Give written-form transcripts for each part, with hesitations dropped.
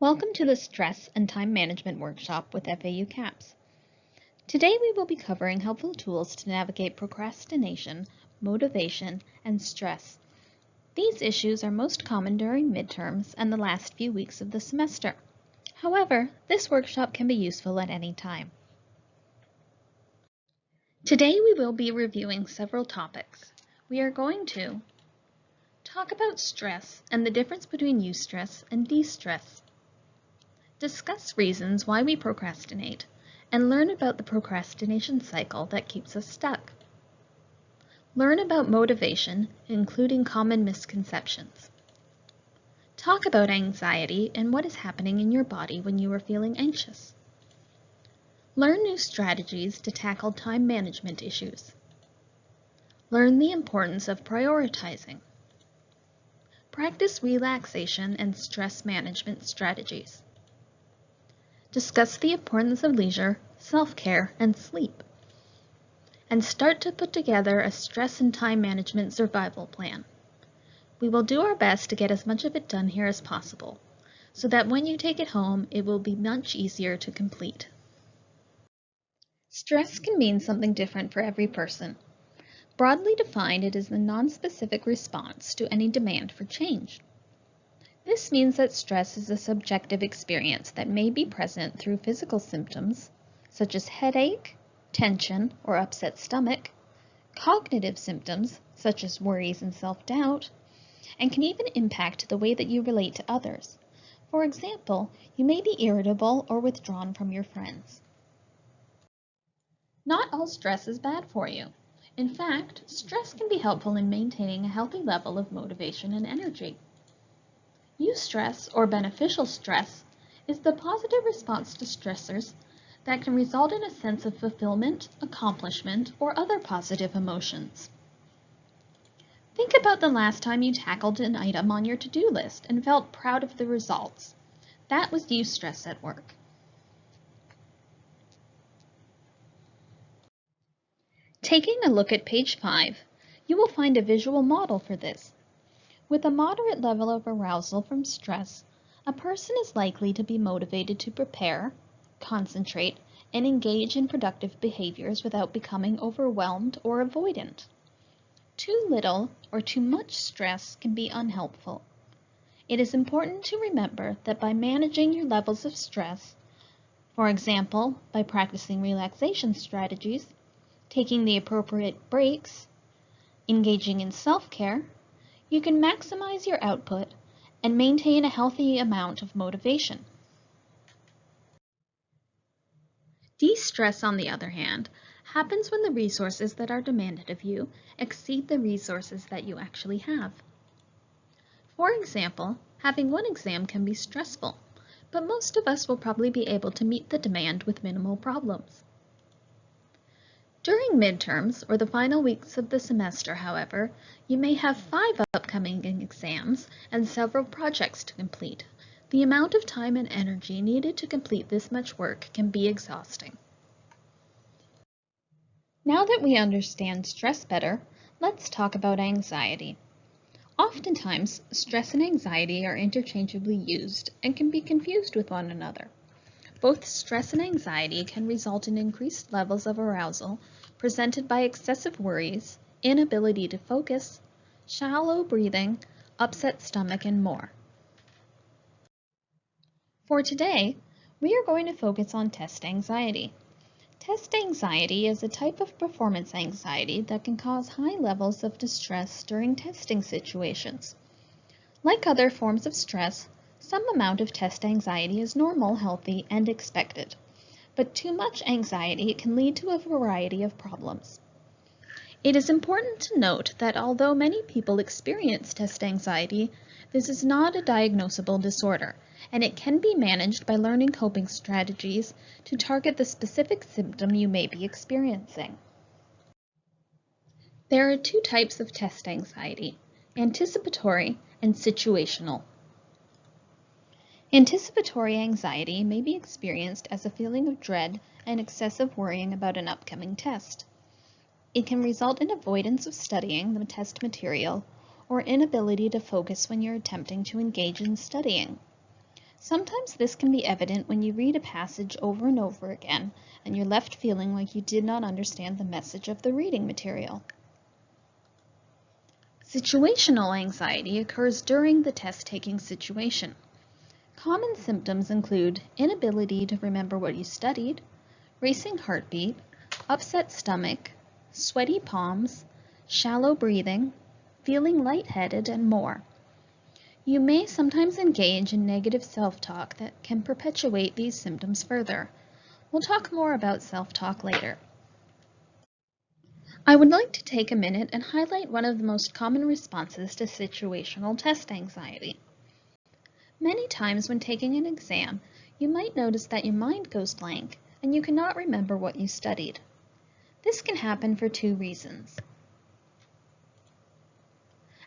Welcome to the Stress and Time Management Workshop with FAU CAPS. Today we will be covering helpful tools to navigate procrastination, motivation, and stress. These issues are most common during midterms and the last few weeks of the semester. However, this workshop can be useful at any time. Today we will be reviewing several topics. We are going to talk about stress and the difference between eustress and de-stress. Discuss reasons why we procrastinate, and learn about the procrastination cycle that keeps us stuck. Learn about motivation, including common misconceptions. Talk about anxiety and what is happening in your body when you are feeling anxious. Learn new strategies to tackle time management issues. Learn the importance of prioritizing. Practice relaxation and stress management strategies. Discuss the importance of leisure, self-care, and sleep. And start to put together a stress and time management survival plan. We will do our best to get as much of it done here as possible, so that when you take it home, it will be much easier to complete. Stress can mean something different for every person. Broadly defined, it is the non-specific response to any demand for change. This means that stress is a subjective experience that may be present through physical symptoms, such as headache, tension, or upset stomach, cognitive symptoms, such as worries and self-doubt, and can even impact the way that you relate to others. For example, you may be irritable or withdrawn from your friends. Not all stress is bad for you. In fact, stress can be helpful in maintaining a healthy level of motivation and energy. Eustress, or beneficial stress, is the positive response to stressors that can result in a sense of fulfillment, accomplishment, or other positive emotions. Think about the last time you tackled an item on your to-do list and felt proud of the results. That was eustress at work. Taking a look at page 5, you will find a visual model for this. With a moderate level of arousal from stress, a person is likely to be motivated to prepare, concentrate, and engage in productive behaviors without becoming overwhelmed or avoidant. Too little or too much stress can be unhelpful. It is important to remember that by managing your levels of stress, for example, by practicing relaxation strategies, taking the appropriate breaks, engaging in self-care, you can maximize your output and maintain a healthy amount of motivation. De-stress, on the other hand, happens when the resources that are demanded of you exceed the resources that you actually have. For example, having one exam can be stressful, but most of us will probably be able to meet the demand with minimal problems. During midterms, or the final weeks of the semester, however, you may have 5 upcoming exams and several projects to complete. The amount of time and energy needed to complete this much work can be exhausting. Now that we understand stress better, let's talk about anxiety. Oftentimes, stress and anxiety are interchangeably used and can be confused with one another. Both stress and anxiety can result in increased levels of arousal presented by excessive worries, inability to focus, shallow breathing, upset stomach, and more. For today, we are going to focus on test anxiety. Test anxiety is a type of performance anxiety that can cause high levels of distress during testing situations. Like other forms of stress, some amount of test anxiety is normal, healthy, and expected, but too much anxiety can lead to a variety of problems. It is important to note that although many people experience test anxiety, this is not a diagnosable disorder, and it can be managed by learning coping strategies to target the specific symptom you may be experiencing. There are 2 types of test anxiety: anticipatory and situational. Anticipatory anxiety may be experienced as a feeling of dread and excessive worrying about an upcoming test. It can result in avoidance of studying the test material or inability to focus when you're attempting to engage in studying. Sometimes this can be evident when you read a passage over and over again and you're left feeling like you did not understand the message of the reading material. Situational anxiety occurs during the test-taking situation. Common symptoms include inability to remember what you studied, racing heartbeat, upset stomach, sweaty palms, shallow breathing, feeling lightheaded, and more. You may sometimes engage in negative self-talk that can perpetuate these symptoms further. We'll talk more about self-talk later. I would like to take a minute and highlight one of the most common responses to situational test anxiety. Many times when taking an exam, you might notice that your mind goes blank and you cannot remember what you studied. This can happen for two reasons.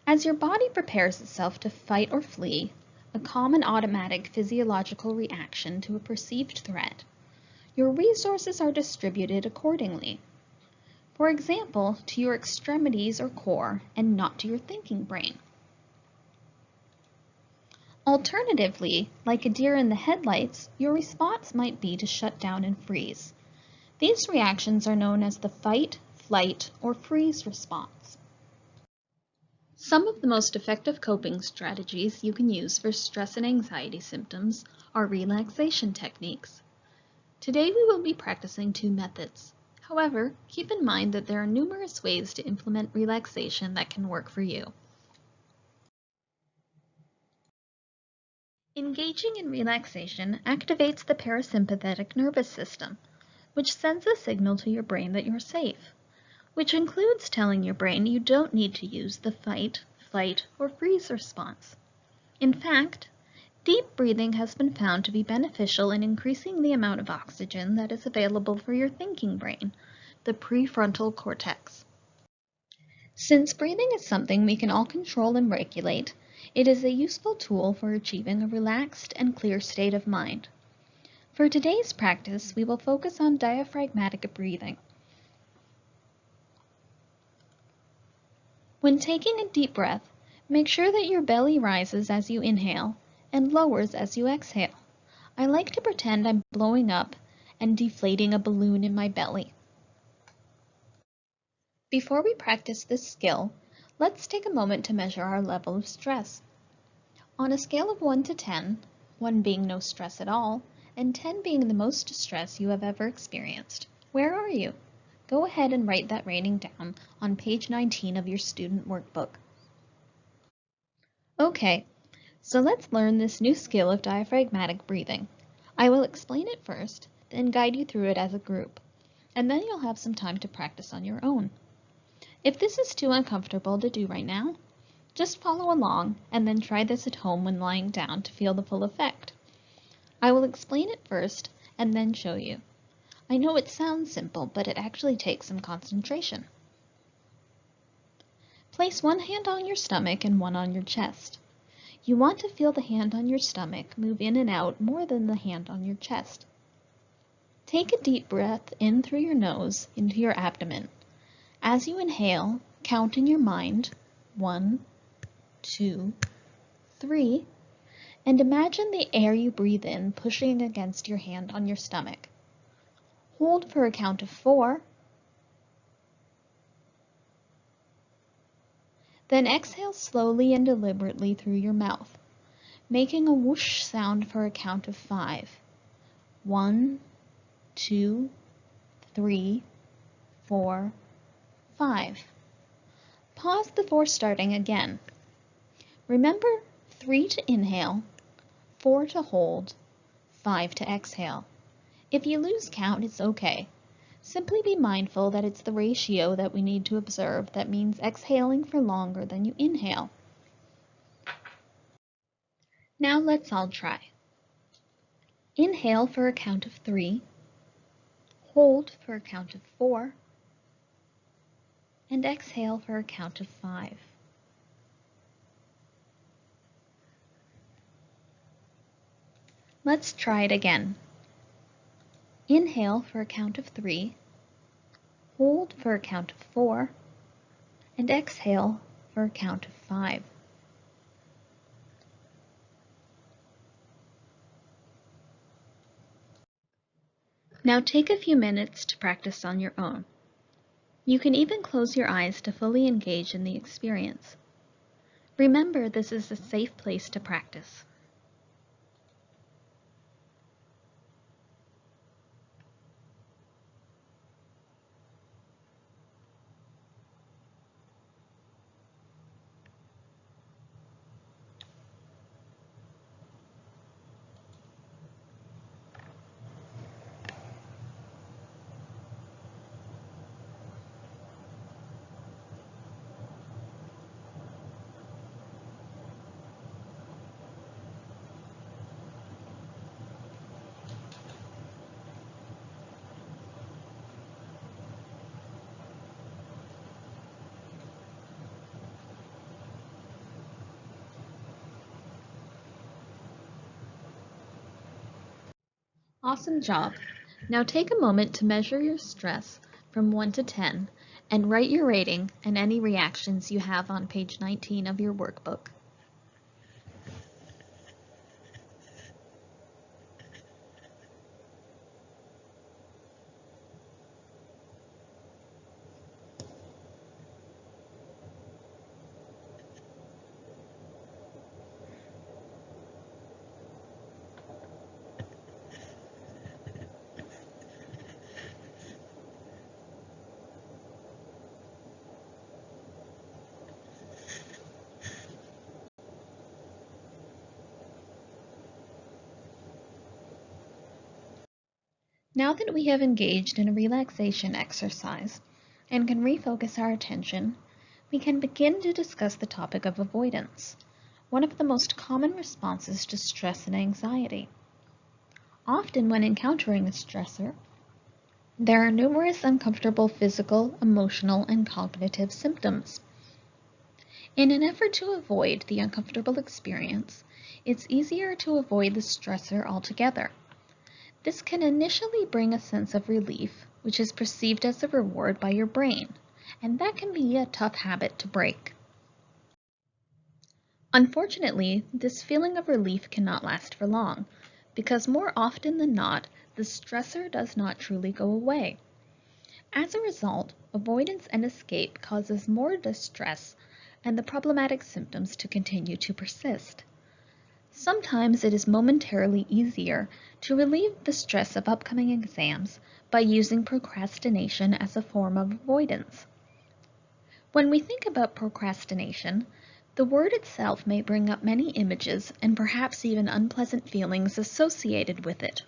As your body prepares itself to fight or flee, a common automatic physiological reaction to a perceived threat, your resources are distributed accordingly. For example, to your extremities or core and not to your thinking brain. Alternatively, like a deer in the headlights, your response might be to shut down and freeze. These reactions are known as the fight, flight, or freeze response. Some of the most effective coping strategies you can use for stress and anxiety symptoms are relaxation techniques. Today we will be practicing two methods. However, keep in mind that there are numerous ways to implement relaxation that can work for you. Engaging in relaxation activates the parasympathetic nervous system, which sends a signal to your brain that you're safe, which includes telling your brain you don't need to use the fight, flight, or freeze response. In fact, deep breathing has been found to be beneficial in increasing the amount of oxygen that is available for your thinking brain, the prefrontal cortex. Since breathing is something we can all control and regulate, it is a useful tool for achieving a relaxed and clear state of mind. For today's practice, we will focus on diaphragmatic breathing. When taking a deep breath, make sure that your belly rises as you inhale and lowers as you exhale. I like to pretend I'm blowing up and deflating a balloon in my belly. Before we practice this skill, let's take a moment to measure our level of stress. On a scale of 1 to 10, 1 being no stress at all, and 10 being the most stress you have ever experienced, where are you? Go ahead and write that rating down on page 19 of your student workbook. Okay, so let's learn this new skill of diaphragmatic breathing. I will explain it first, then guide you through it as a group, and then you'll have some time to practice on your own. If this is too uncomfortable to do right now, just follow along and then try this at home when lying down to feel the full effect. I will explain it first and then show you. I know it sounds simple, but it actually takes some concentration. Place one hand on your stomach and one on your chest. You want to feel the hand on your stomach move in and out more than the hand on your chest. Take a deep breath in through your nose into your abdomen. As you inhale, count in your mind 1, 2, 3, and imagine the air you breathe in pushing against your hand on your stomach. Hold for a count of 4. Then exhale slowly and deliberately through your mouth, making a whoosh sound for a count of 5. 1, 2, 3, 4, 5. Pause before starting again. Remember 3 to inhale, 4 to hold, 5 to exhale. If you lose count, it's okay. Simply be mindful that it's the ratio that we need to observe that means exhaling for longer than you inhale. Now let's all try. Inhale for a count of 3, hold for a count of 4, and exhale for a count of 5. Let's try it again. Inhale for a count of 3, hold for a count of 4, and exhale for a count of 5. Now take a few minutes to practice on your own. You can even close your eyes to fully engage in the experience. Remember, this is a safe place to practice. Awesome job! Now take a moment to measure your stress from 1 to 10 and write your rating and any reactions you have on page 19 of your workbook. Now that we have engaged in a relaxation exercise and can refocus our attention, we can begin to discuss the topic of avoidance, one of the most common responses to stress and anxiety. Often when encountering a stressor, there are numerous uncomfortable physical, emotional, and cognitive symptoms. In an effort to avoid the uncomfortable experience, it's easier to avoid the stressor altogether. This can initially bring a sense of relief, which is perceived as a reward by your brain, and that can be a tough habit to break. Unfortunately, this feeling of relief cannot last for long, because more often than not, the stressor does not truly go away. As a result, avoidance and escape causes more distress and the problematic symptoms to continue to persist. Sometimes it is momentarily easier to relieve the stress of upcoming exams by using procrastination as a form of avoidance. When we think about procrastination, the word itself may bring up many images and perhaps even unpleasant feelings associated with it.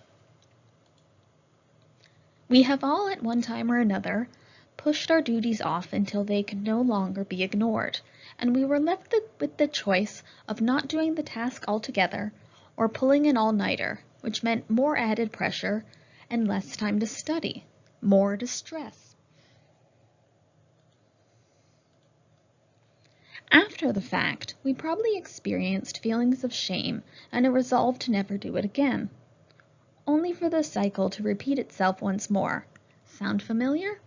We have all at one time or another pushed our duties off until they could no longer be ignored, and we were left with the choice of not doing the task altogether or pulling an all-nighter, which meant more added pressure and less time to study, more distress. After the fact, we probably experienced feelings of shame and a resolve to never do it again, only for the cycle to repeat itself once more. Sound familiar?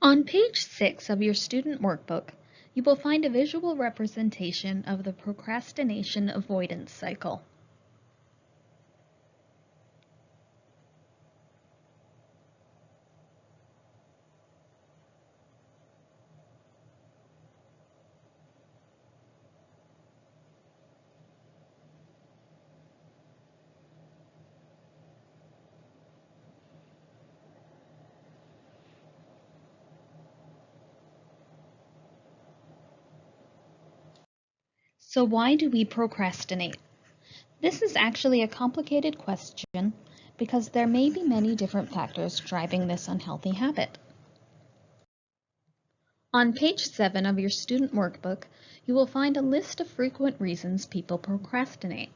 On page 6 of your student workbook, you will find a visual representation of the procrastination avoidance cycle. So why do we procrastinate? This is actually a complicated question because there may be many different factors driving this unhealthy habit. On page 7 of your student workbook, you will find a list of frequent reasons people procrastinate.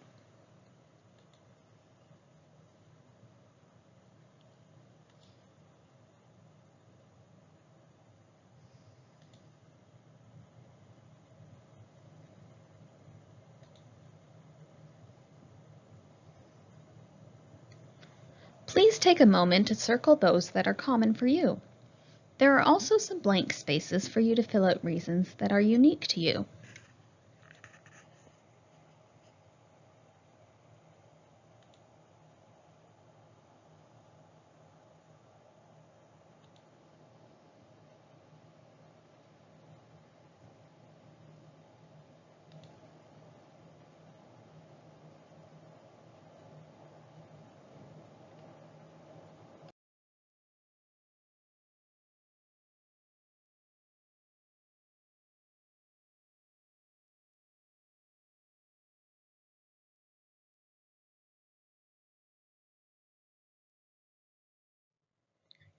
Please take a moment to circle those that are common for you. There are also some blank spaces for you to fill out reasons that are unique to you.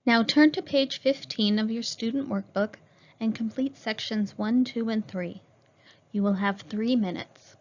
Now turn to page 15 of your student workbook and complete sections 1, 2, and 3. You will have 3 minutes.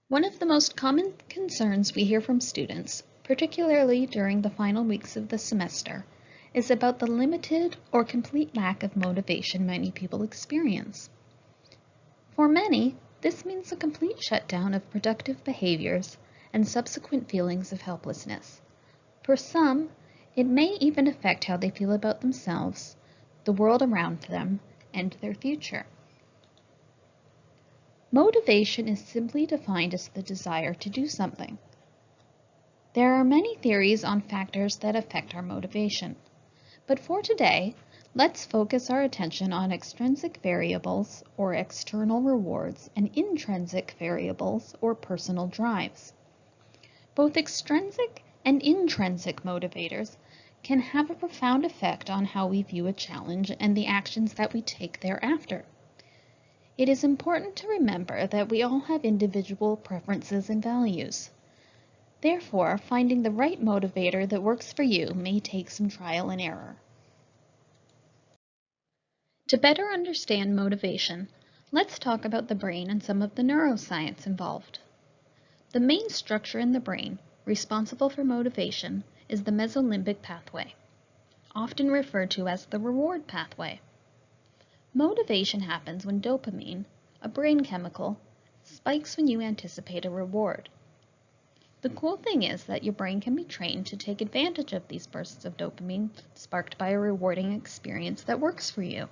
One of the most common concerns we hear from students, particularly during the final weeks of the semester, is about the limited or complete lack of motivation many people experience. For many, this means a complete shutdown of productive behaviors and subsequent feelings of helplessness. For some, it may even affect how they feel about themselves, the world around them, and their future. Motivation is simply defined as the desire to do something. There are many theories on factors that affect our motivation, but for today, let's focus our attention on extrinsic variables or external rewards and intrinsic variables or personal drives. Both extrinsic and intrinsic motivators can have a profound effect on how we view a challenge and the actions that we take thereafter. It is important to remember that we all have individual preferences and values. Therefore, finding the right motivator that works for you may take some trial and error. To better understand motivation, let's talk about the brain and some of the neuroscience involved. The main structure in the brain responsible for motivation is the mesolimbic pathway, often referred to as the reward pathway. Motivation happens when dopamine, a brain chemical, spikes when you anticipate a reward. The cool thing is that your brain can be trained to take advantage of these bursts of dopamine sparked by a rewarding experience that works for you.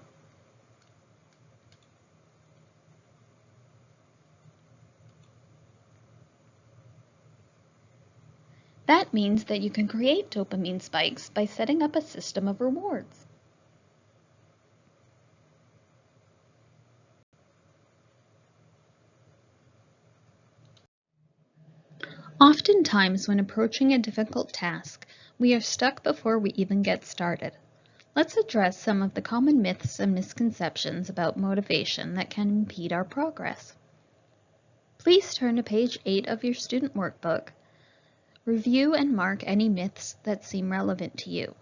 That means that you can create dopamine spikes by setting up a system of rewards. Oftentimes, when approaching a difficult task, we are stuck before we even get started. Let's address some of the common myths and misconceptions about motivation that can impede our progress. Please turn to page 8 of your student workbook. Review and mark any myths that seem relevant to you.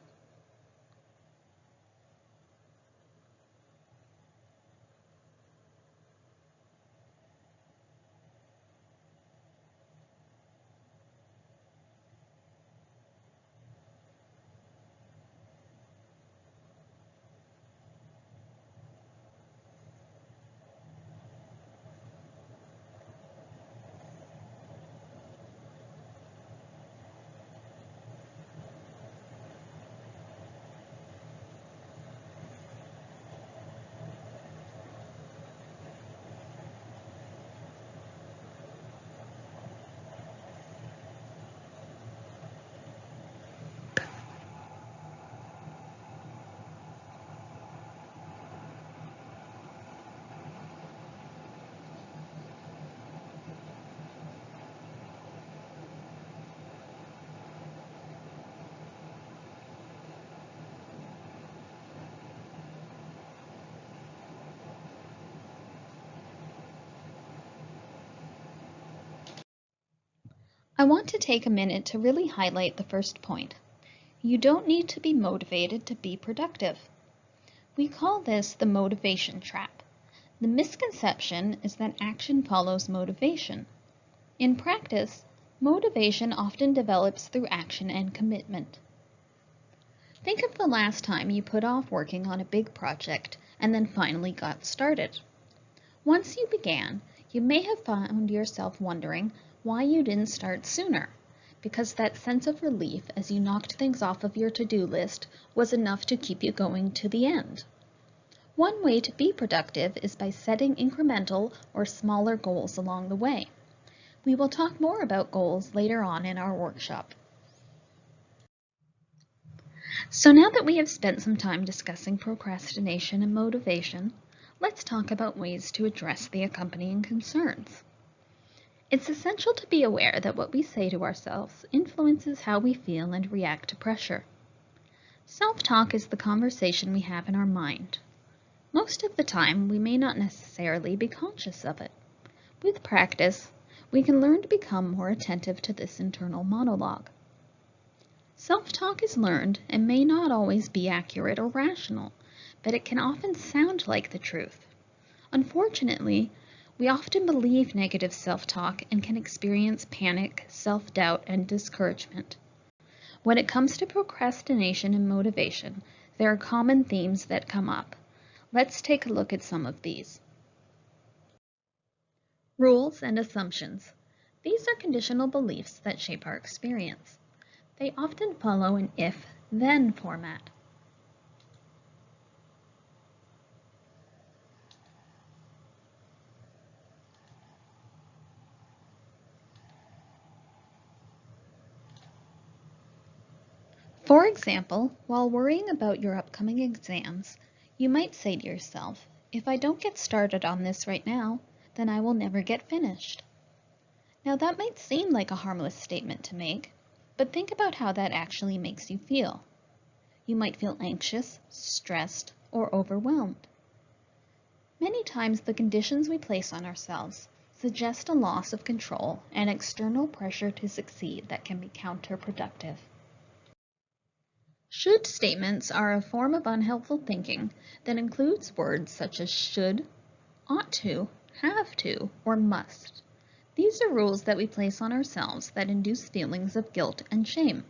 I want to take a minute to really highlight the first point. You don't need to be motivated to be productive. We call this the motivation trap. The misconception is that action follows motivation. In practice, motivation often develops through action and commitment. Think of the last time you put off working on a big project and then finally got started. Once you began, you may have found yourself wondering why you didn't start sooner, because that sense of relief as you knocked things off of your to-do list was enough to keep you going to the end. One way to be productive is by setting incremental or smaller goals along the way. We will talk more about goals later on in our workshop. So now that we have spent some time discussing procrastination and motivation, let's talk about ways to address the accompanying concerns. It's essential to be aware that what we say to ourselves influences how we feel and react to pressure. Self-talk is the conversation we have in our mind. Most of the time, we may not necessarily be conscious of it. With practice, we can learn to become more attentive to this internal monologue. Self-talk is learned and may not always be accurate or rational, but it can often sound like the truth. Unfortunately, we often believe negative self-talk and can experience panic, self-doubt, and discouragement. When it comes to procrastination and motivation, there are common themes that come up. Let's take a look at some of these. Rules and assumptions. These are conditional beliefs that shape our experience. They often follow an if-then format. For example, while worrying about your upcoming exams, you might say to yourself, if I don't get started on this right now, then I will never get finished. Now that might seem like a harmless statement to make, but think about how that actually makes you feel. You might feel anxious, stressed, or overwhelmed. Many times the conditions we place on ourselves suggest a loss of control and external pressure to succeed that can be counterproductive. Should statements are a form of unhelpful thinking that includes words such as should, ought to, have to, or must. These are rules that we place on ourselves that induce feelings of guilt and shame.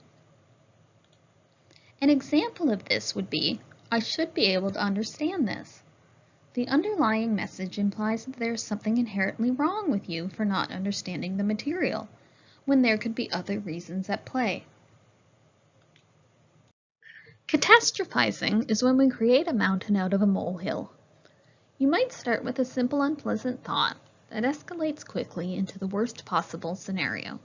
An example of this would be, I should be able to understand this. The underlying message implies that there is something inherently wrong with you for not understanding the material, when there could be other reasons at play. Catastrophizing is when we create a mountain out of a molehill. You might start with a simple unpleasant thought that escalates quickly into the worst possible scenario.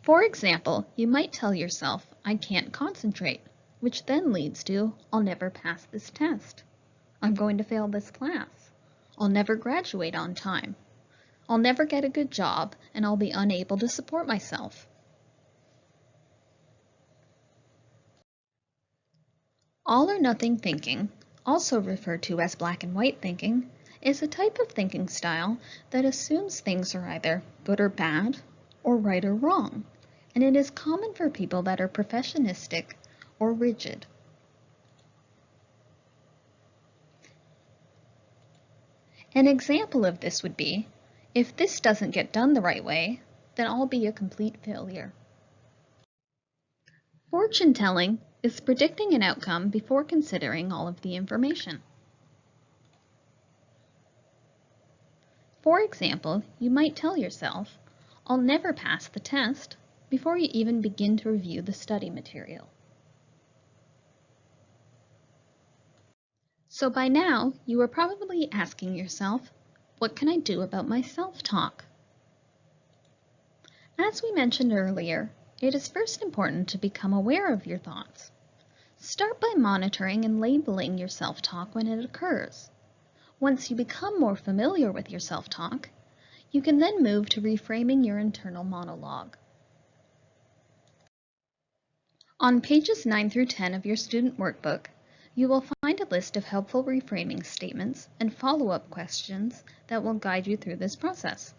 For example, you might tell yourself, I can't concentrate, which then leads to, I'll never pass this test. I'm going to fail this class. I'll never graduate on time. I'll never get a good job, and I'll be unable to support myself. All or nothing thinking, also referred to as black and white thinking, is a type of thinking style that assumes things are either good or bad, or right or wrong, and it is common for people that are perfectionistic or rigid. An example of this would be, if this doesn't get done the right way, then I'll be a complete failure. Fortune telling is predicting an outcome before considering all of the information. For example, you might tell yourself, I'll never pass the test, before you even begin to review the study material. So by now, you are probably asking yourself, what can I do about my self-talk? As we mentioned earlier, it is first important to become aware of your thoughts. Start by monitoring and labeling your self-talk when it occurs. Once you become more familiar with your self-talk, you can then move to reframing your internal monologue. On pages 9 through 10 of your student workbook, you will find a list of helpful reframing statements and follow-up questions that will guide you through this process.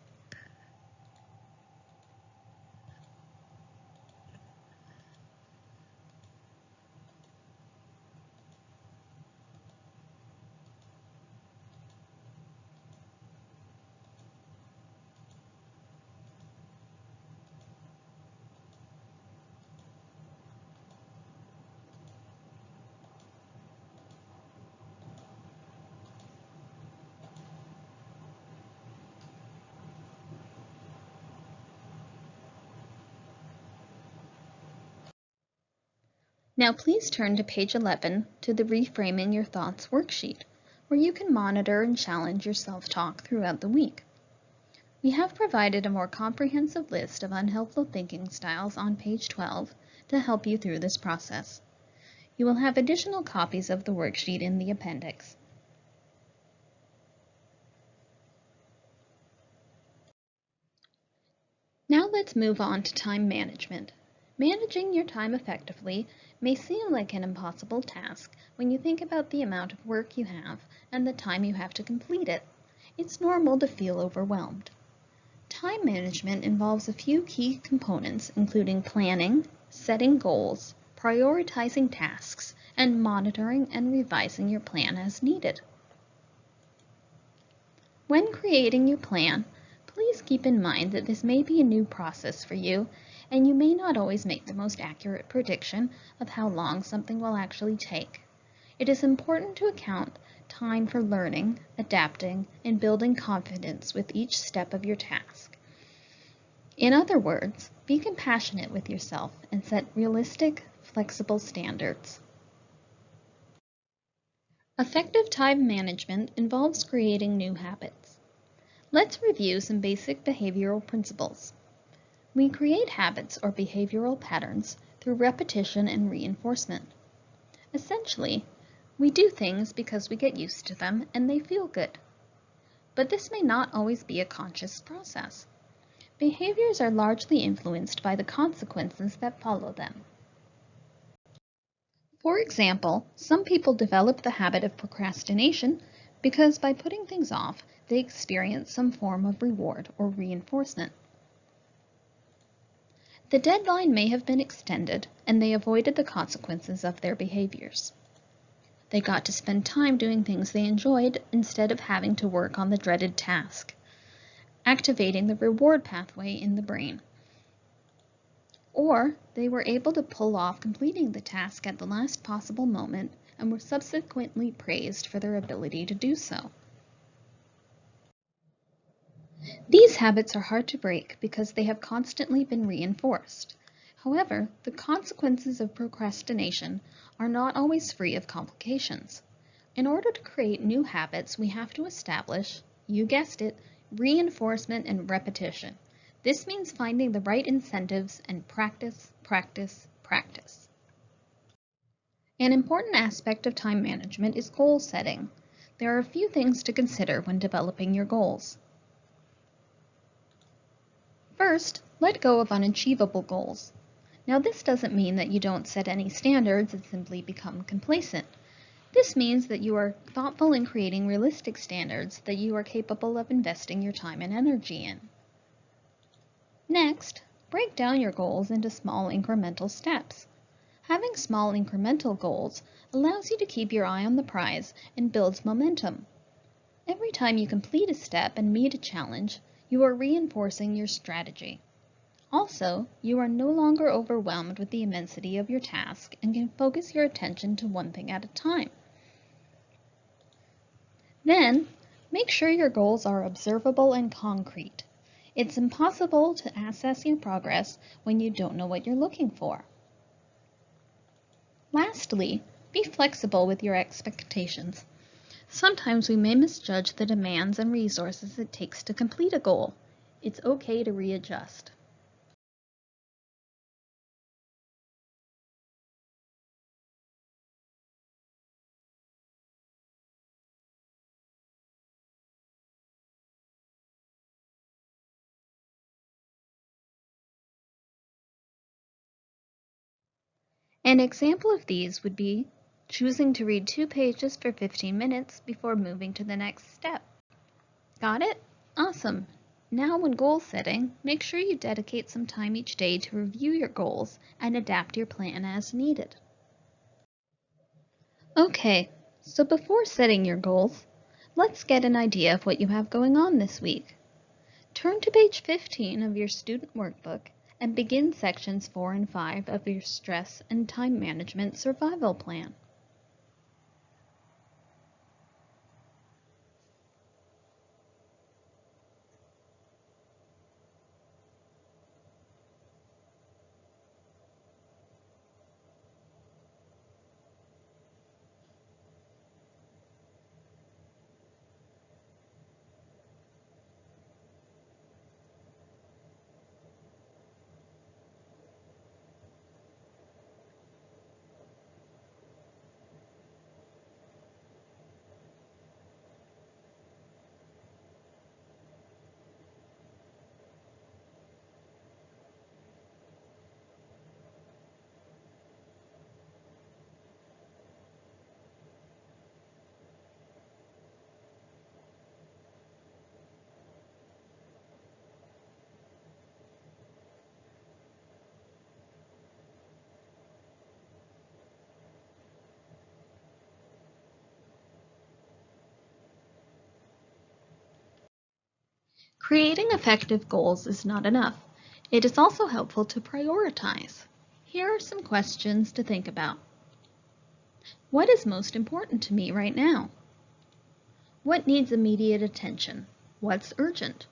Now please turn to page 11 to the Reframing Your Thoughts worksheet, where you can monitor and challenge your self-talk throughout the week. We have provided a more comprehensive list of unhelpful thinking styles on page 12 to help you through this process. You will have additional copies of the worksheet in the appendix. Now let's move on to time management. Managing your time effectively may seem like an impossible task when you think about the amount of work you have and the time you have to complete it. It's normal to feel overwhelmed. Time management involves a few key components, including planning, setting goals, prioritizing tasks, and monitoring and revising your plan as needed. When creating your plan, please keep in mind that this may be a new process for you, and you may not always make the most accurate prediction of how long something will actually take. It is important to account time for learning, adapting, and building confidence with each step of your task. In other words, be compassionate with yourself and set realistic, flexible standards. Effective time management involves creating new habits. Let's review some basic behavioral principles. We create habits or behavioral patterns through repetition and reinforcement. Essentially, we do things because we get used to them and they feel good. But this may not always be a conscious process. Behaviors are largely influenced by the consequences that follow them. For example, some people develop the habit of procrastination because by putting things off, they experience some form of reward or reinforcement. The deadline may have been extended, and they avoided the consequences of their behaviors. They got to spend time doing things they enjoyed instead of having to work on the dreaded task, activating the reward pathway in the brain. Or they were able to pull off completing the task at the last possible moment and were subsequently praised for their ability to do so. These habits are hard to break because they have constantly been reinforced. However, the consequences of procrastination are not always free of complications. In order to create new habits, we have to establish, you guessed it, reinforcement and repetition. This means finding the right incentives and practice, practice, practice. An important aspect of time management is goal setting. There are a few things to consider when developing your goals. First, let go of unachievable goals. Now, this doesn't mean that you don't set any standards and simply become complacent. This means that you are thoughtful in creating realistic standards that you are capable of investing your time and energy in. Next, break down your goals into small incremental steps. Having small incremental goals allows you to keep your eye on the prize and builds momentum. Every time you complete a step and meet a challenge, you are reinforcing your strategy. Also, you are no longer overwhelmed with the immensity of your task and can focus your attention to one thing at a time. Then, make sure your goals are observable and concrete. It's impossible to assess your progress when you don't know what you're looking for. Lastly, be flexible with your expectations. Sometimes we may misjudge the demands and resources it takes to complete a goal. It's okay to readjust. An example of these would be choosing to read 2 pages for 15 minutes before moving to the next step. Got it? Awesome. Now when goal setting, make sure you dedicate some time each day to review your goals and adapt your plan as needed. Okay, so before setting your goals, let's get an idea of what you have going on this week. Turn to page 15 of your student workbook and begin sections 4 and 5 of your stress and time management survival plan. Creating effective goals is not enough. It is also helpful to prioritize. Here are some questions to think about. What is most important to me right now? What needs immediate attention? What's urgent?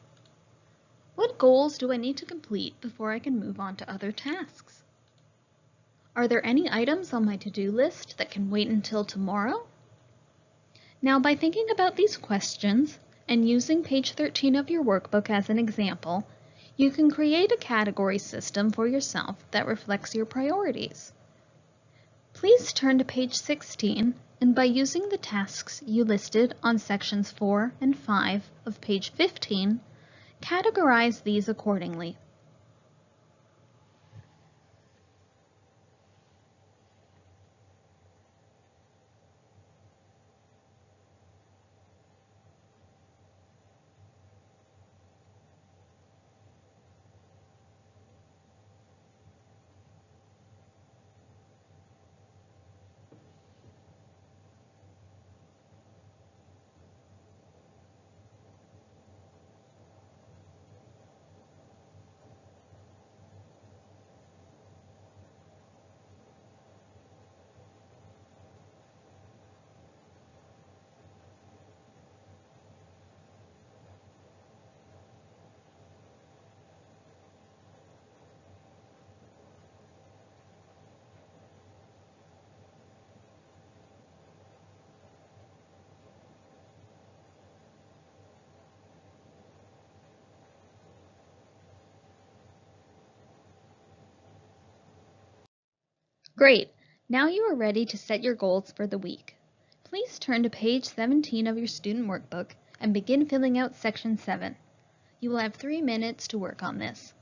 What goals do I need to complete before I can move on to other tasks? Are there any items on my to-do list that can wait until tomorrow? Now, by thinking about these questions and using page 13 of your workbook as an example, you can create a category system for yourself that reflects your priorities. Please turn to page 16, and by using the tasks you listed on sections 4 and 5 of page 15, categorize these accordingly. Great! Now you are ready to set your goals for the week. Please turn to page 17 of your student workbook and begin filling out section 7. You will have 3 minutes to work on this.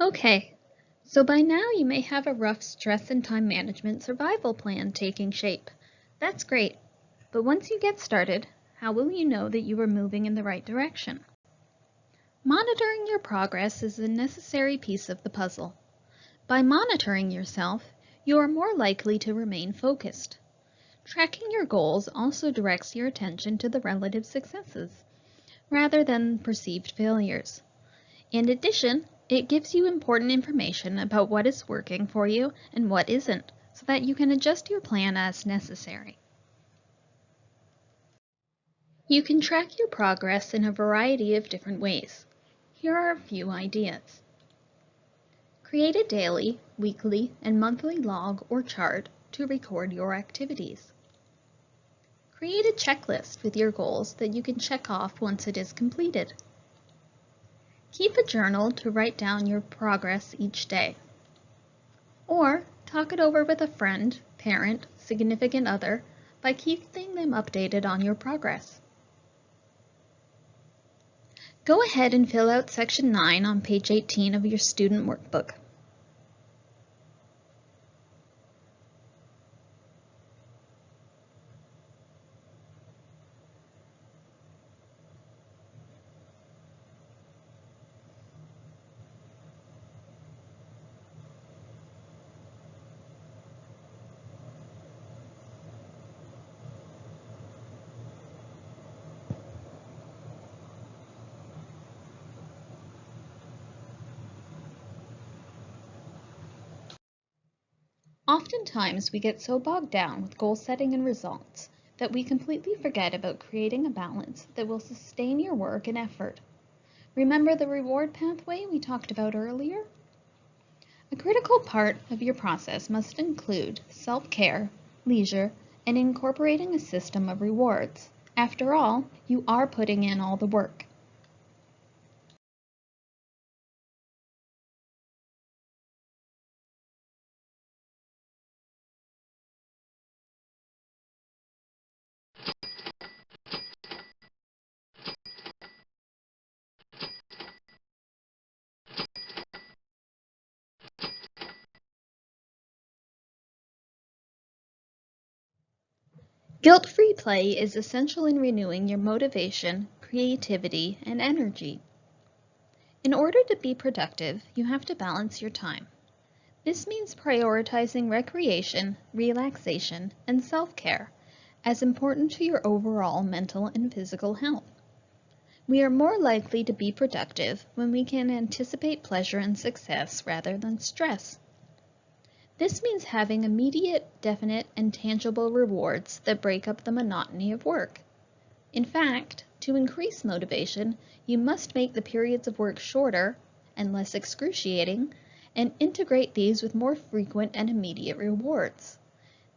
Okay, so by now you may have a rough stress and time management survival plan taking shape. That's great, but once you get started, how will you know that you are moving in the right direction? Monitoring your progress is a necessary piece of the puzzle. By monitoring yourself, you are more likely to remain focused. Tracking your goals also directs your attention to the relative successes, rather than perceived failures. In addition, it gives you important information about what is working for you and what isn't, so that you can adjust your plan as necessary. You can track your progress in a variety of different ways. Here are a few ideas. Create a daily, weekly, and monthly log or chart to record your activities. Create a checklist with your goals that you can check off once it is completed. Keep a journal to write down your progress each day. Or talk it over with a friend, parent, significant other by keeping them updated on your progress. Go ahead and fill out section 9 on page 18 of your student workbook. Oftentimes, we get so bogged down with goal setting and results that we completely forget about creating a balance that will sustain your work and effort. Remember the reward pathway we talked about earlier? A critical part of your process must include self-care, leisure, and incorporating a system of rewards. After all, you are putting in all the work. Guilt-free play is essential in renewing your motivation, creativity, and energy. In order to be productive, you have to balance your time. This means prioritizing recreation, relaxation, and self-care as important to your overall mental and physical health. We are more likely to be productive when we can anticipate pleasure and success rather than stress. This means having immediate, definite, and tangible rewards that break up the monotony of work. In fact, to increase motivation, you must make the periods of work shorter and less excruciating, and integrate these with more frequent and immediate rewards.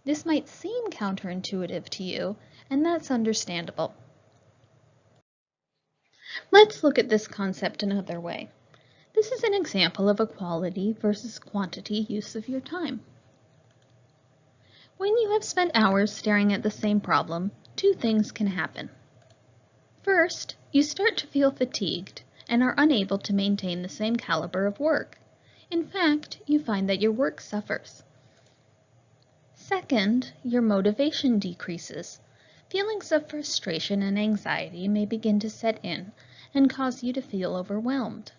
This might seem counterintuitive to you, and that's understandable. Let's look at this concept another way. This is an example of a quality versus quantity use of your time. When you have spent hours staring at the same problem, two things can happen. First, you start to feel fatigued and are unable to maintain the same caliber of work. In fact, you find that your work suffers. Second, your motivation decreases. Feelings of frustration and anxiety may begin to set in and cause you to feel overwhelmed.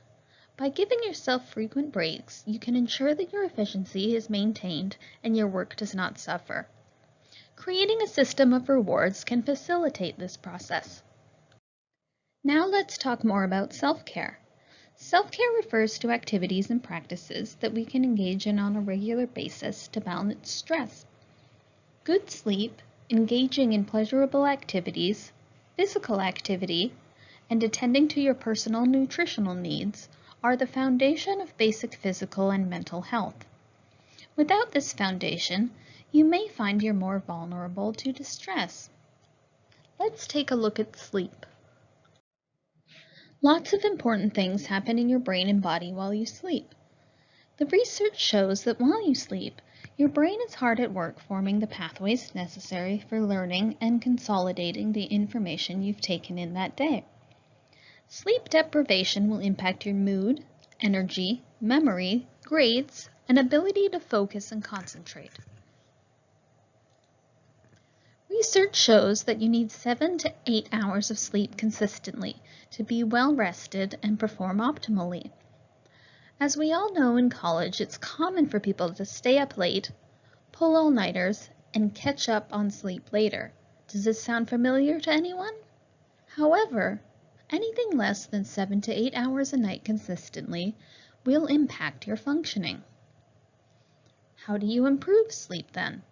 By giving yourself frequent breaks, you can ensure that your efficiency is maintained and your work does not suffer. Creating a system of rewards can facilitate this process. Now let's talk more about self-care. Self-care refers to activities and practices that we can engage in on a regular basis to balance stress. Good sleep, engaging in pleasurable activities, physical activity, and attending to your personal nutritional needs are the foundation of basic physical and mental health. Without this foundation, you may find you're more vulnerable to distress. Let's take a look at sleep. Lots of important things happen in your brain and body while you sleep. The research shows that while you sleep, your brain is hard at work forming the pathways necessary for learning and consolidating the information you've taken in that day. Sleep deprivation will impact your mood, energy, memory, grades, and ability to focus and concentrate. Research shows that you need 7 to 8 hours of sleep consistently to be well rested and perform optimally. As we all know in college, it's common for people to stay up late, pull all-nighters, and catch up on sleep later. Does this sound familiar to anyone? However, anything less than 7 to 8 hours a night consistently will impact your functioning. How do you improve sleep then?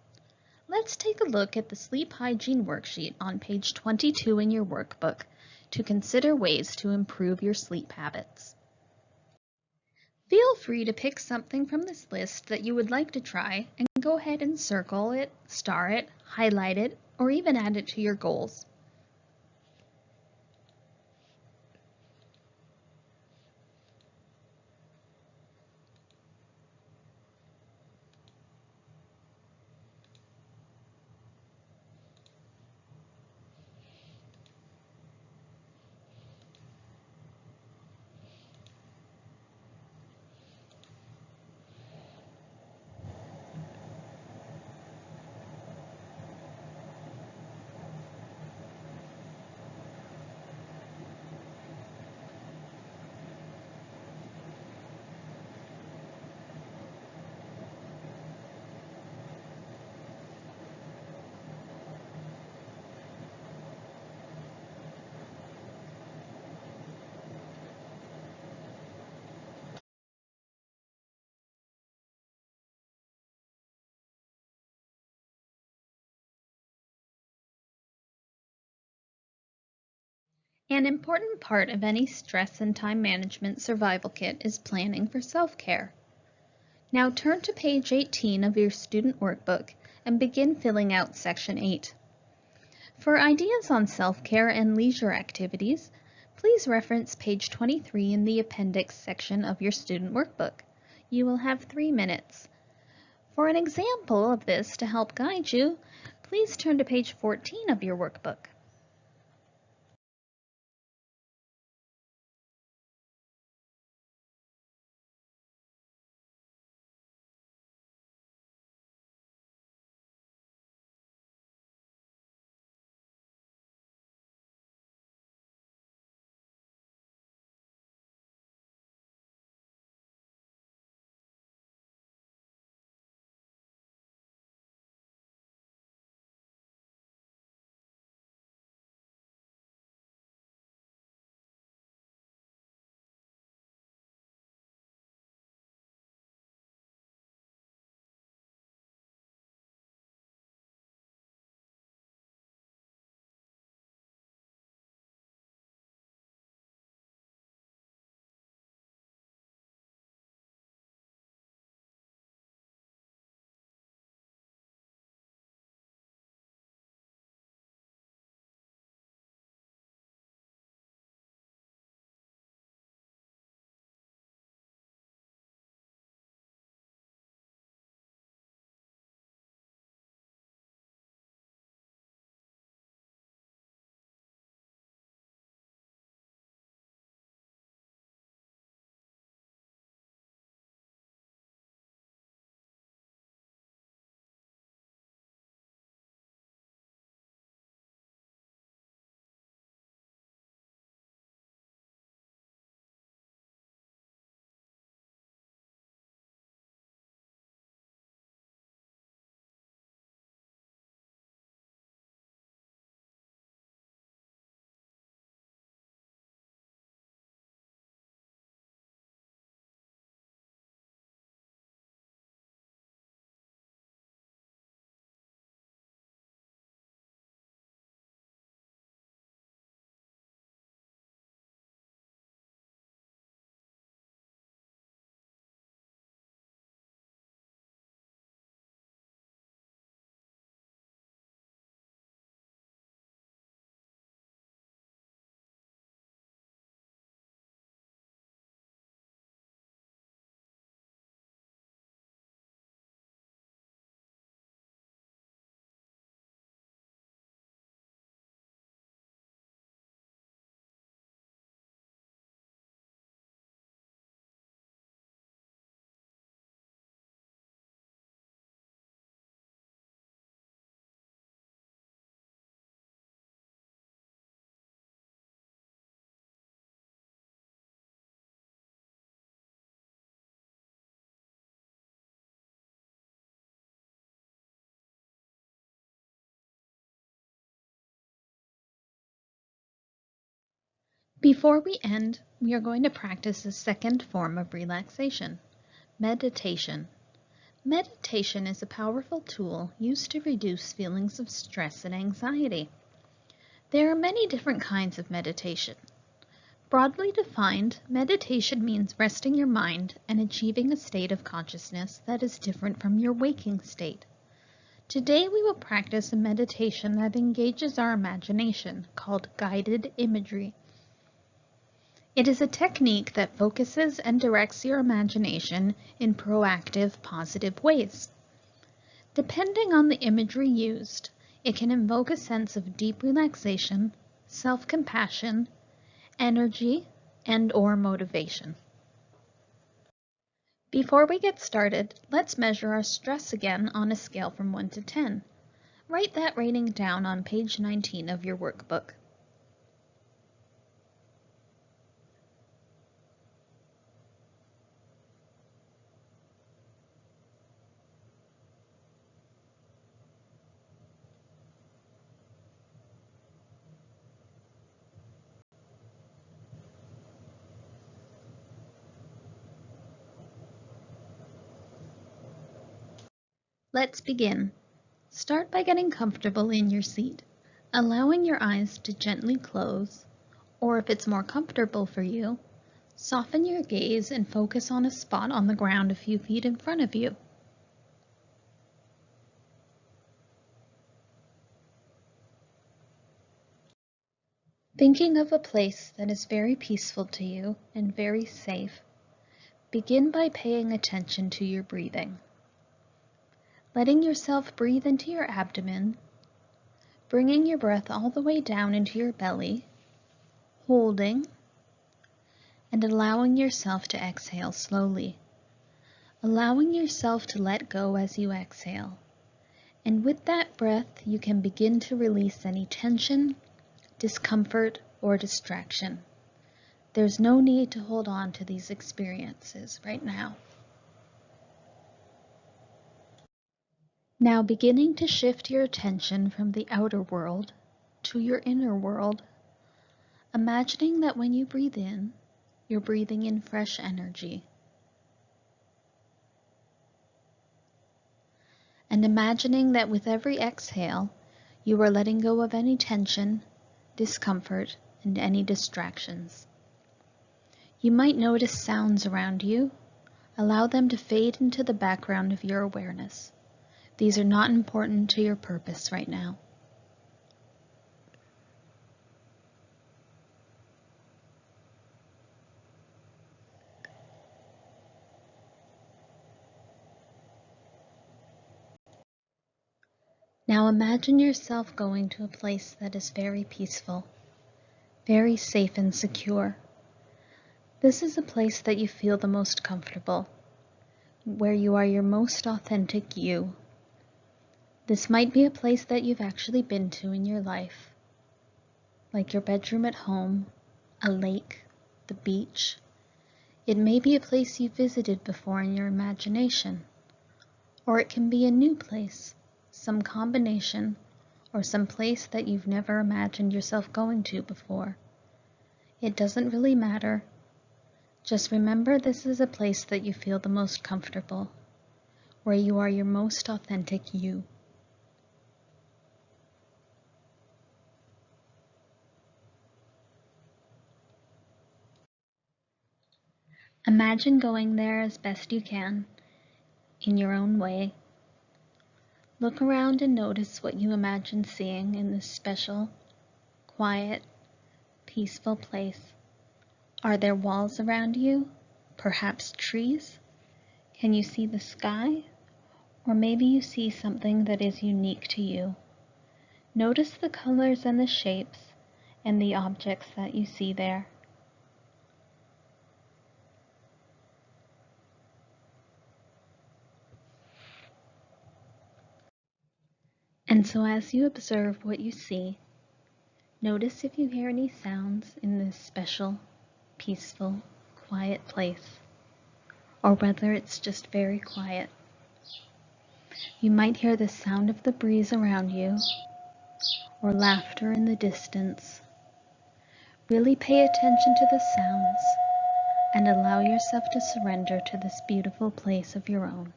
Let's take a look at the sleep hygiene worksheet on page 22 in your workbook to consider ways to improve your sleep habits. Feel free to pick something from this list that you would like to try and go ahead and circle it, star it, highlight it, or even add it to your goals. An important part of any stress and time management survival kit is planning for self-care. Now turn to page 18 of your student workbook and begin filling out section 8. For ideas on self-care and leisure activities, please reference page 23 in the appendix section of your student workbook. You will have 3 minutes. For an example of this to help guide you, please turn to page 14 of your workbook. Before we end, we are going to practice a second form of relaxation, meditation. Meditation is a powerful tool used to reduce feelings of stress and anxiety. There are many different kinds of meditation. Broadly defined, meditation means resting your mind and achieving a state of consciousness that is different from your waking state. Today we will practice a meditation that engages our imagination called guided imagery. It is a technique that focuses and directs your imagination in proactive, positive ways. Depending on the imagery used, it can invoke a sense of deep relaxation, self-compassion, energy, and/or motivation. Before we get started, let's measure our stress again on a scale from 1 to 10. Write that rating down on page 19 of your workbook. Let's begin. Start by getting comfortable in your seat, allowing your eyes to gently close Or if it's more comfortable for you, soften your gaze and focus on a spot on the ground a few feet in front of you. Thinking of a place that is very peaceful to you and very safe, begin by paying attention to your breathing. Letting yourself breathe into your abdomen, bringing your breath all the way down into your belly, holding, and allowing yourself to exhale slowly. Allowing yourself to let go as you exhale. And with that breath, you can begin to release any tension, discomfort, or distraction. There's no need to hold on to these experiences right now. Now beginning to shift your attention from the outer world to your inner world, imagining that when you breathe in, you're breathing in fresh energy. And imagining that with every exhale, you are letting go of any tension, discomfort, and any distractions. You might notice sounds around you. Allow them to fade into the background of your awareness. These are not important to your purpose right now. Now imagine yourself going to a place that is very peaceful, very safe and secure. This is a place that you feel the most comfortable, where you are your most authentic you. This might be a place that you've actually been to in your life, like your bedroom at home, a lake, the beach. It may be a place you visited before in your imagination, or it can be a new place, some combination, or some place that you've never imagined yourself going to before. It doesn't really matter. Just remember this is a place that you feel the most comfortable, where you are your most authentic you. Imagine going there as best you can, in your own way. Look around and notice what you imagine seeing in this special, quiet, peaceful place. Are there walls around you? Perhaps trees? Can you see the sky? Or maybe you see something that is unique to you. Notice the colors and the shapes and the objects that you see there. And so as you observe what you see, notice if you hear any sounds in this special, peaceful, quiet place, or whether it's just very quiet. You might hear the sound of the breeze around you, or laughter in the distance. Really pay attention to the sounds and allow yourself to surrender to this beautiful place of your own.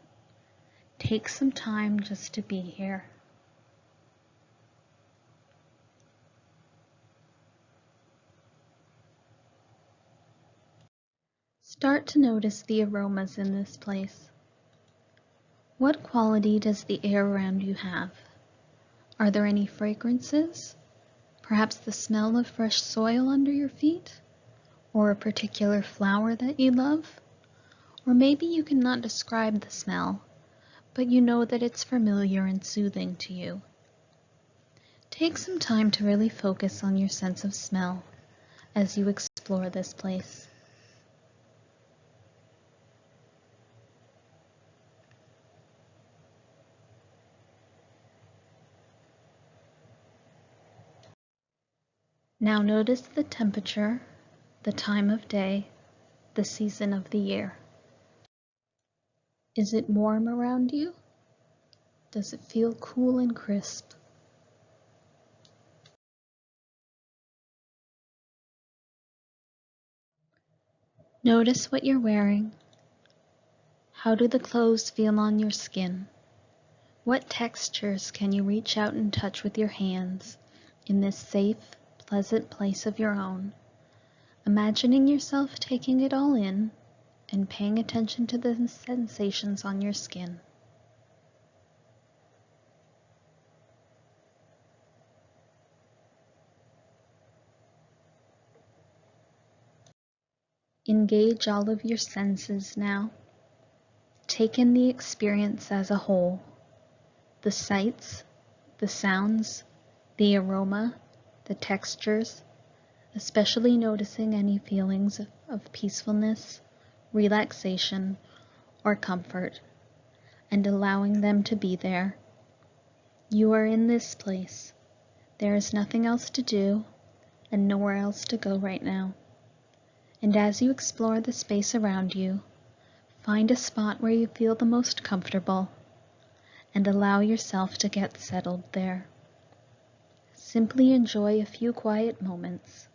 Take some time just to be here. Start to notice the aromas in this place. What quality does the air around you have? Are there any fragrances? Perhaps the smell of fresh soil under your feet? Or a particular flower that you love? Or maybe you cannot describe the smell, but you know that it's familiar and soothing to you. Take some time to really focus on your sense of smell as you explore this place. Now notice the temperature, the time of day, the season of the year. Is it warm around you? Does it feel cool and crisp? Notice what you're wearing. How do the clothes feel on your skin? What textures can you reach out and touch with your hands in this safe, pleasant place of your own? imagining yourself taking it all in and paying attention to the sensations on your skin. Engage all of your senses now. Take in the experience as a whole, the sights, the sounds, the aroma, the textures, especially noticing any feelings of peacefulness, relaxation, or comfort, and allowing them to be there. You are in this place. There is nothing else to do and nowhere else to go right now. And as you explore the space around you, find a spot where you feel the most comfortable and allow yourself to get settled there. Simply enjoy a few quiet moments.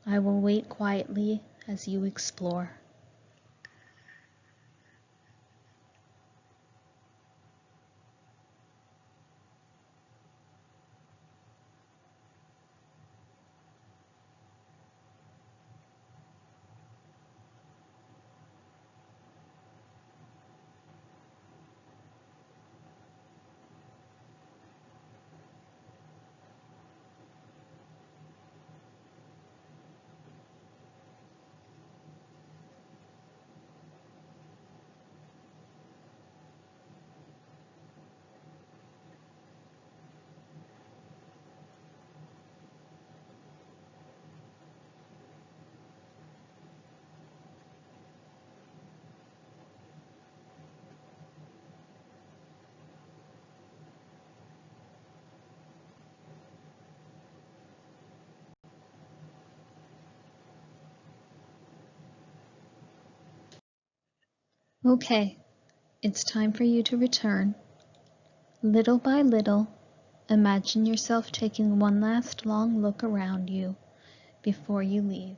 I will wait quietly as you explore. Okay, it's time for you to return. Little by little, imagine yourself taking one last long look around you before you leave.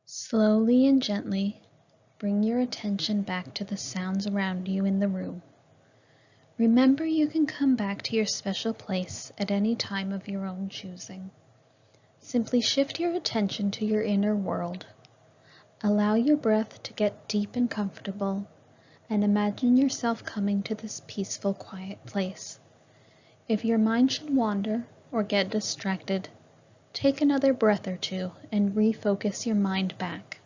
Slowly and gently, bring your attention back to the sounds around you in the room. Remember, you can come back to your special place at any time of your own choosing. Simply shift your attention to your inner world. Allow your breath to get deep and comfortable, and imagine yourself coming to this peaceful, quiet place. If your mind should wander or get distracted, take another breath or two and refocus your mind back.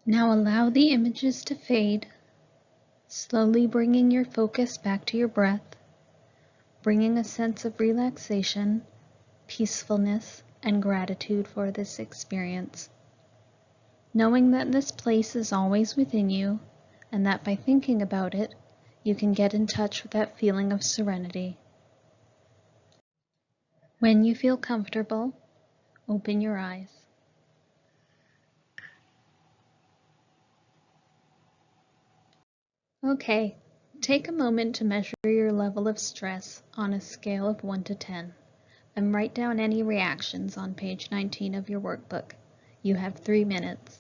Now allow the images to fade, slowly bringing your focus back to your breath, bringing a sense of relaxation, peacefulness, and gratitude for this experience. Knowing that this place is always within you, and that by thinking about it, you can get in touch with that feeling of serenity. When you feel comfortable, open your eyes. Okay, take a moment to measure your level of stress on a scale of 1 to 10 and write down any reactions on page 19 of your workbook. You have 3 minutes.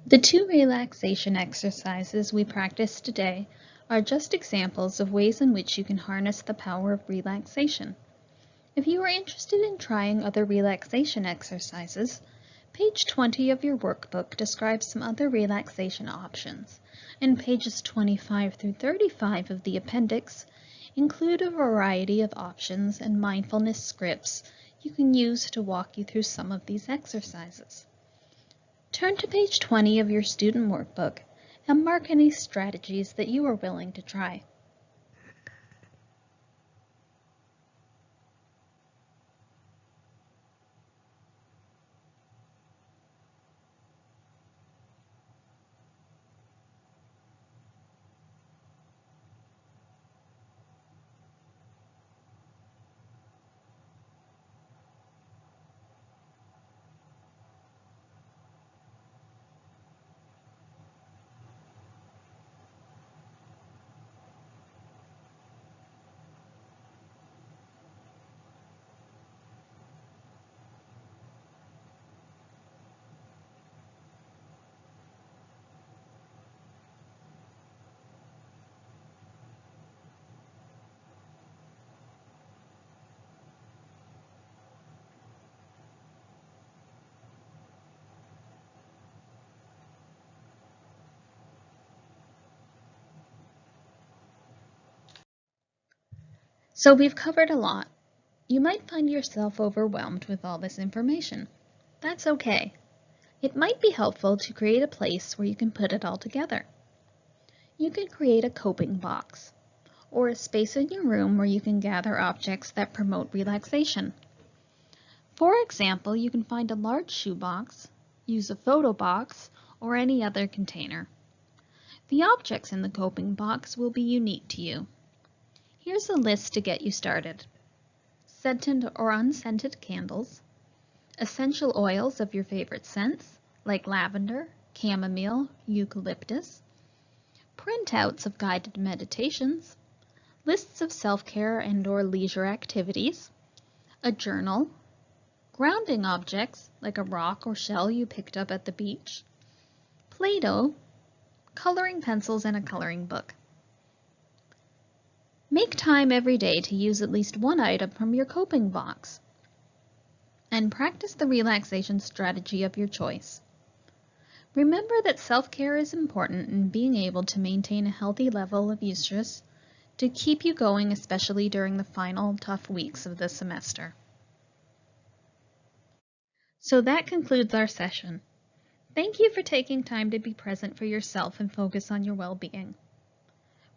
The two relaxation exercises we practiced today are just examples of ways in which you can harness the power of relaxation. If you are interested in trying other relaxation exercises, page 20 of your workbook describes some other relaxation options, and pages 25 through 35 of the appendix include a variety of options and mindfulness scripts you can use to walk you through some of these exercises. Turn to page 20 of your student workbook and mark any strategies that you are willing to try. So we've covered a lot. You might find yourself overwhelmed with all this information. That's okay. It might be helpful to create a place where you can put it all together. You can create a coping box, or a space in your room where you can gather objects that promote relaxation. For example, you can find a large shoebox, use a photo box, or any other container. The objects in the coping box will be unique to you. Here's a list to get you started. Scented or unscented candles, essential oils of your favorite scents, like lavender, chamomile, eucalyptus, printouts of guided meditations, lists of self-care and/or leisure activities, a journal, grounding objects like a rock or shell you picked up at the beach, Play-Doh, coloring pencils, and a coloring book. Make time every day to use at least one item from your coping box, and practice the relaxation strategy of your choice. Remember that self-care is important in being able to maintain a healthy level of eustress to keep you going, especially during the final tough weeks of the semester. So that concludes our session. Thank you for taking time to be present for yourself and focus on your well-being.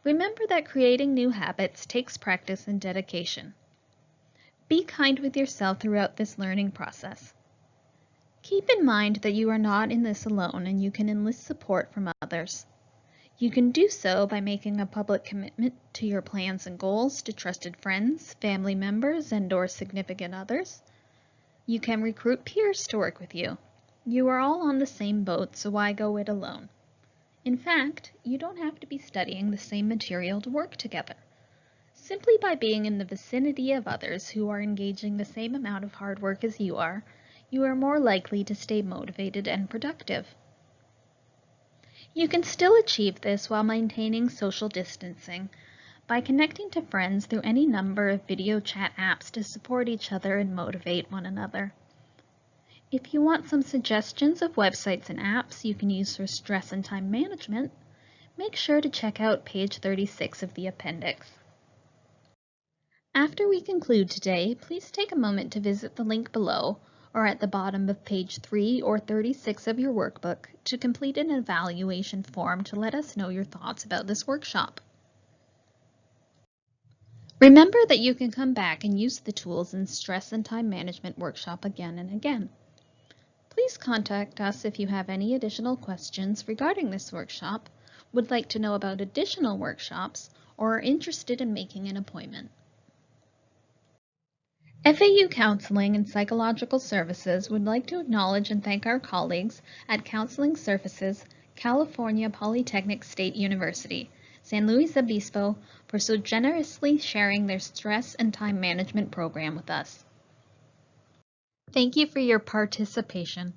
Remember that creating new habits takes practice and dedication. Be kind with yourself throughout this learning process. Keep in mind that you are not in this alone and you can enlist support from others. You can do so by making a public commitment to your plans and goals to trusted friends, family members, and/or significant others. You can recruit peers to work with you. You are all on the same boat, so why go it alone? In fact, you don't have to be studying the same material to work together. Simply by being in the vicinity of others who are engaging the same amount of hard work as you are more likely to stay motivated and productive. You can still achieve this while maintaining social distancing by connecting to friends through any number of video chat apps to support each other and motivate one another. If you want some suggestions of websites and apps you can use for stress and time management, make sure to check out page 36 of the appendix. After we conclude today, please take a moment to visit the link below or at the bottom of page 3 or 36 of your workbook to complete an evaluation form to let us know your thoughts about this workshop. Remember that you can come back and use the tools in Stress and Time Management workshop again and again. Please contact us if you have any additional questions regarding this workshop, would like to know about additional workshops, or are interested in making an appointment. FAU Counseling and Psychological Services would like to acknowledge and thank our colleagues at Counseling Services, California Polytechnic State University, San Luis Obispo, for so generously sharing their stress and time management program with us. Thank you for your participation.